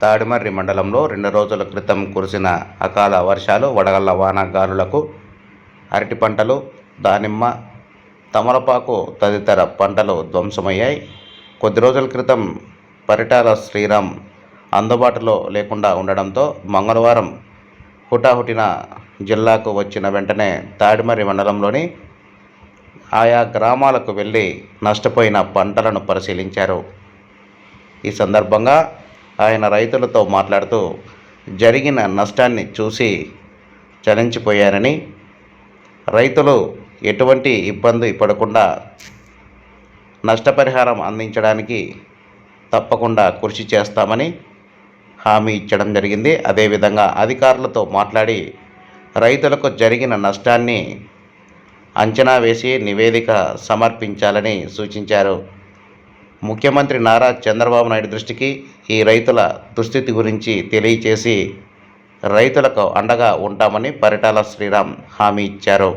తాడిమర్రి మండలంలో 2 రోజుల క్రితం కురిసిన అకాల వర్షాలు, వడగళ్ల వానగాలులకు అరటి పంటలు, దానిమ్మ, తమలపాకు తదితర పంటలు ధ్వంసమయ్యాయి. కొద్ది రోజుల క్రితం పరిటాల శ్రీరామ్ అందుబాటులో లేకుండా ఉండడంతో మంగళవారం హుటాహుటిన జిల్లాకు వచ్చిన వెంటనే తాడిమర్రి మండలంలోని ఆయా గ్రామాలకు వెళ్లి నష్టపోయిన పంటలను పరిశీలించారు. ఈ సందర్భంగా ఆయన రైతులతో మాట్లాడుతూ జరిగిన నష్టాన్ని చూసి చలించిపోయారని, రైతులు ఎటువంటి ఇబ్బంది పడకుండా నష్టపరిహారం అందించడానికి తప్పకుండా కృషి చేస్తామని హామీ ఇచ్చడం జరిగింది. అదేవిధంగా అధికారులతో మాట్లాడి రైతులకు జరిగిన నష్టాన్ని అంచనా వేసి నివేదిక సమర్పించాలని సూచించారు. ముఖ్యమంత్రి నారా చంద్రబాబు నాయుడు దృష్టికి ఈ రైతుల దుస్థితి గురించి తెలియచేసి రైతులకు అండగా ఉంటామని పరిటాల శ్రీరామ్ హామీ ఇచ్చారు.